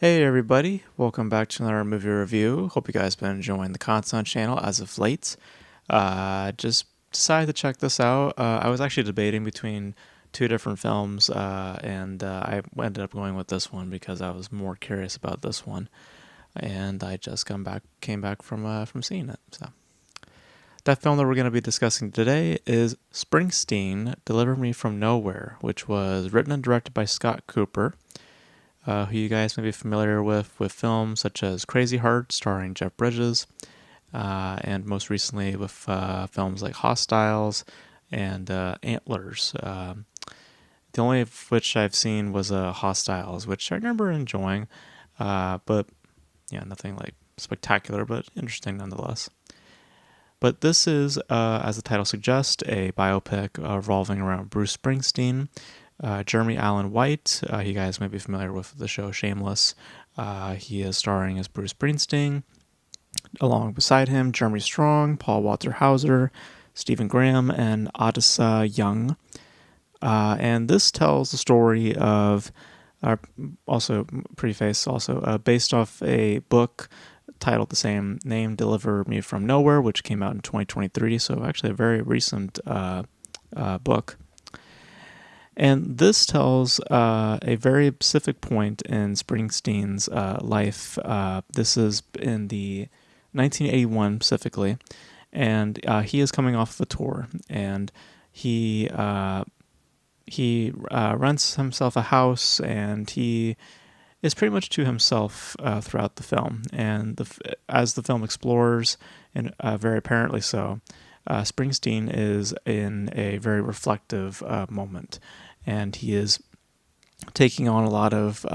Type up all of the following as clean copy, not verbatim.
Hey everybody, welcome back to another movie review. Hope you guys been enjoying the content channel as of late. Just decided to check this out. I was actually debating between two different films, and I ended up going with this one because I was more curious about this one, and I just came back from seeing it. So that film that we're going to be discussing today is Springsteen, "Deliver Me from Nowhere," which was written and directed by Scott Cooper, who you guys may be familiar with films such as Crazy Heart, starring Jeff Bridges, and most recently with films like Hostiles and Antlers. The only of which I've seen was Hostiles, which I remember enjoying, but yeah, nothing like spectacular, but interesting nonetheless. But this is, as the title suggests, a biopic revolving around Bruce Springsteen. Jeremy Allen White, you guys may be familiar with the show Shameless. He is starring as Bruce Springsteen. Along beside him, Jeremy Strong, Paul Walter Hauser, Stephen Graham, and Odessa Young. And this tells the story of, also preface, also based off a book titled the same name, "Deliver Me from Nowhere," which came out in 2023. So actually a very recent book. And this tells a very specific point in Springsteen's life. This is in the 1981 specifically, and he is coming off of a tour, and he rents himself a house, and he is pretty much to himself throughout the film. And as the film explores, and very apparently so, Springsteen is in a very reflective moment, and he is taking on a lot of,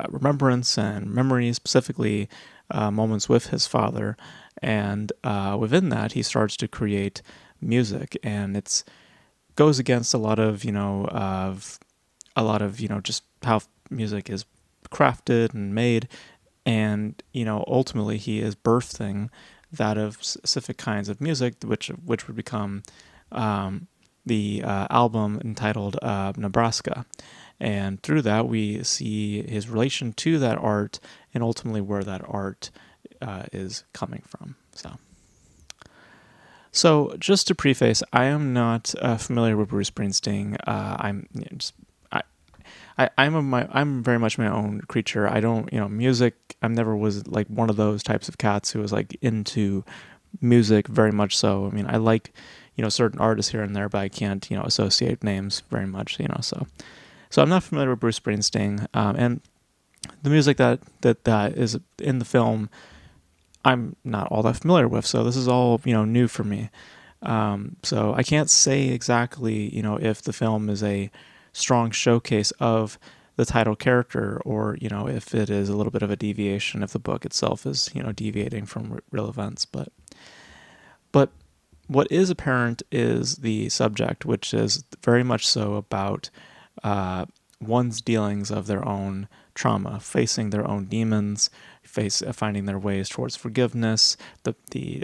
remembrance and memories, specifically moments with his father. And within that, he starts to create music, and it's goes against a lot of just how music is crafted and made. And ultimately he is birthing that of specific kinds of music, which would become the album entitled Nebraska. And through that we see his relation to that art, and ultimately where that art is coming from. So just to preface, I am not familiar with Bruce Springsteen. I'm very much my own creature. I don't, music. I never was like one of those types of cats who was like into music very much. So I mean, I like, certain artists here and there, but I can't, associate names very much. So I'm not familiar with Bruce Springsteen, and the music that is in the film, I'm not all that familiar with. So this is all new for me. So I can't say exactly if the film is a strong showcase of the title character, or if it is a little bit of a deviation, if the book itself is deviating from real events. But what is apparent is the subject, which is very much so about one's dealings of their own trauma, facing their own demons, finding their ways towards forgiveness, the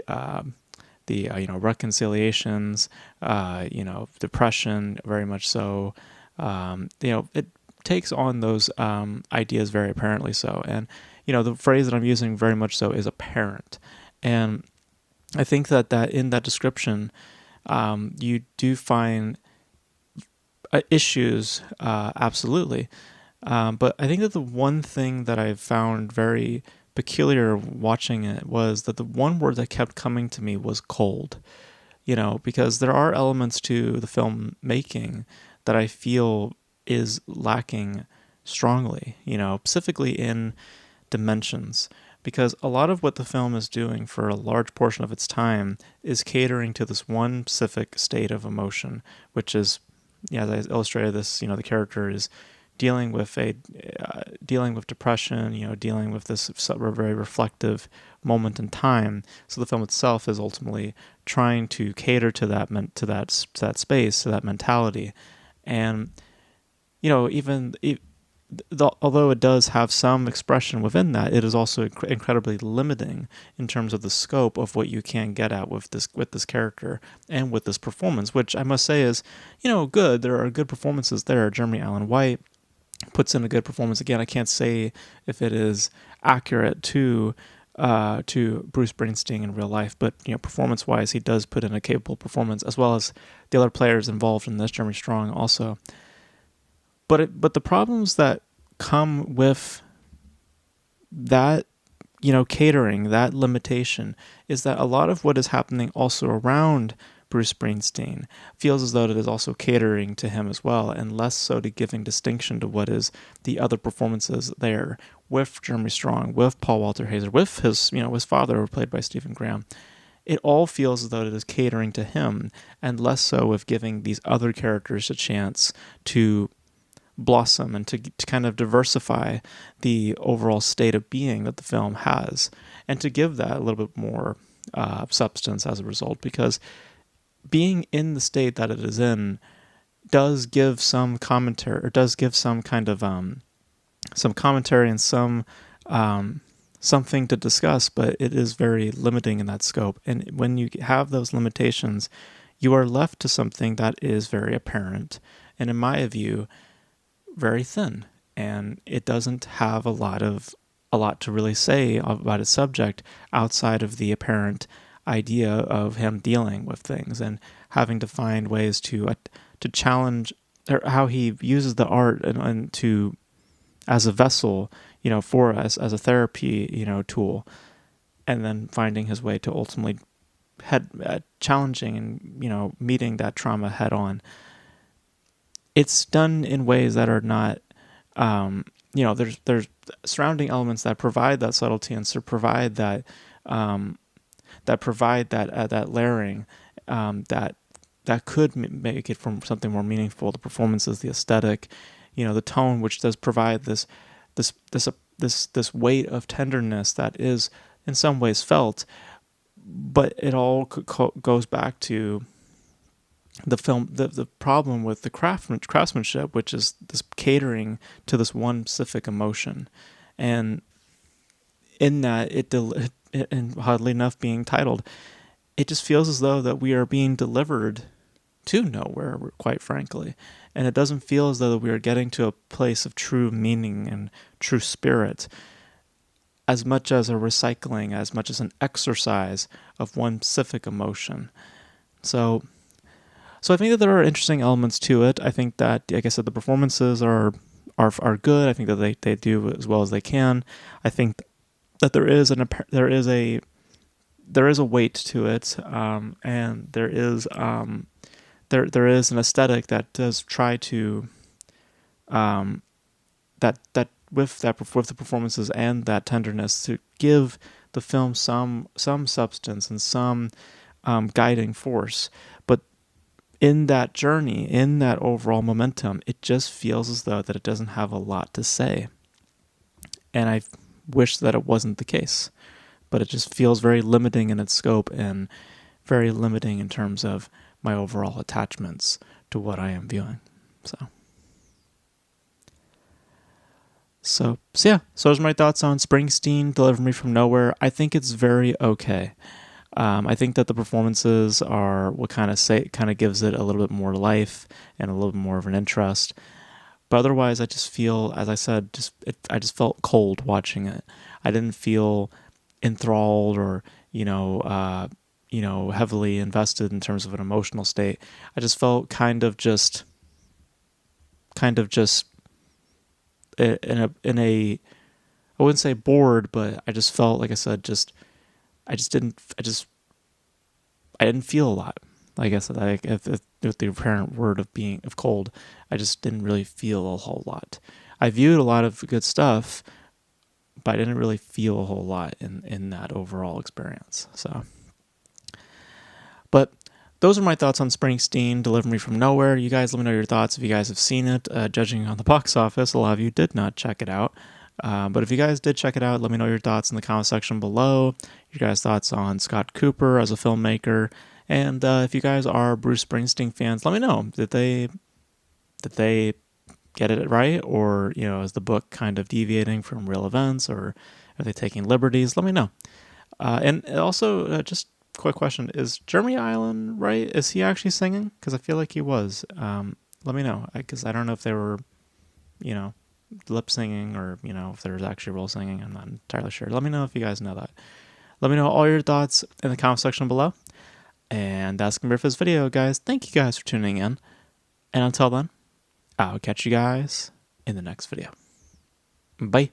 reconciliations, depression, very much so. It takes on those ideas very apparently so. And, the phrase that I'm using very much so is apparent. And I think that in that description, you do find issues, absolutely. But I think that the one thing that I found very peculiar watching it was that the one word that kept coming to me was cold. Because there are elements to the film making that I feel is lacking strongly, specifically in dimensions. Because a lot of what the film is doing for a large portion of its time is catering to this one specific state of emotion, which is, as I illustrated this, the character is dealing with depression, dealing with this very reflective moment in time. So the film itself is ultimately trying to cater to that space, to that mentality. And even although it does have some expression within that, it is also incredibly limiting in terms of the scope of what you can get at with this character and with this performance, which I must say is, good. There are good performances there. Jeremy Allen White puts in a good performance. Again, I can't say if it is accurate to Bruce Springsteen in real life, but performance-wise, he does put in a capable performance, as well as the other players involved in this, Jeremy Strong also. But the problems that come with that, catering, that limitation, is that a lot of what is happening also around Bruce Springsteen feels as though it is also catering to him as well, and less so to giving distinction to what is the other performances there with Jeremy Strong, with Paul Walter Hauser, with his father, played by Stephen Graham. It all feels as though it is catering to him, and less so with giving these other characters a chance to blossom and to kind of diversify the overall state of being that the film has, and to give that a little bit more substance as a result, because being in the state that it is in does give some commentary, or does give some kind of some commentary and some something to discuss, but it is very limiting in that scope. And when you have those limitations, you are left to something that is very apparent, and in my view, very thin, and it doesn't have a lot to really say about its subject outside of the apparent idea of him dealing with things and having to find ways to challenge, or how he uses the art and to as a vessel, for us as a therapy, tool, and then finding his way to ultimately challenging and meeting that trauma head on. It's done in ways that are not, there's surrounding elements that provide that subtlety and so provide that that layering that could make it from something more meaningful. The performances, the aesthetic, the tone, which does provide this weight of tenderness that is in some ways felt, but it all goes back to the film, the problem with the craftsmanship, which is this catering to this one specific emotion, and in that and oddly enough being titled, it just feels as though that we are being delivered to nowhere, quite frankly, and it doesn't feel as though we are getting to a place of true meaning and true spirit, as much as a recycling, as much as an exercise of one specific emotion. So I think that there are interesting elements to it. I think that, like I said, the performances are good. I think that they do as well as they can. I think that there is a weight to it, and there is an aesthetic that does try to that with the performances and that tenderness to give the film some substance and some guiding force. But in that journey, in that overall momentum, it just feels as though that it doesn't have a lot to say. And I wish that it wasn't the case, but it just feels very limiting in its scope and very limiting in terms of my overall attachments to what I am viewing. So yeah, so those are my thoughts on Springsteen, Deliver Me From Nowhere. I think it's very okay. I think that the performances are what kind of gives it a little bit more life and a little bit more of an interest. But otherwise, I just feel, as I said, I just felt cold watching it. I didn't feel enthralled or heavily invested in terms of an emotional state. I just felt kind of just in a I wouldn't say bored, but I just felt, like I said, I didn't feel a lot. Like I said, with the apparent word of cold, I just didn't really feel a whole lot. I viewed a lot of good stuff, but I didn't really feel a whole lot in that overall experience. So, but those are my thoughts on Springsteen, Deliver Me From Nowhere. You guys let me know your thoughts if you guys have seen it. Judging on the box office, a lot of you did not check it out. But if you guys did check it out, let me know your thoughts in the comment section below. Your guys' thoughts on Scott Cooper as a filmmaker. And if you guys are Bruce Springsteen fans, let me know. Did they get it right, or is the book kind of deviating from real events, or are they taking liberties? Let me know. And also, just quick question: is Jeremy Allen right? Is he actually singing? Because I feel like he was. Let me know, because I don't know if they were, lip singing, or if there was actually real singing. I'm not entirely sure. Let me know if you guys know that. Let me know all your thoughts in the comment section below. And that's gonna be it for this video, guys. Thank you guys for tuning in. And until then, I'll catch you guys in the next video. Bye.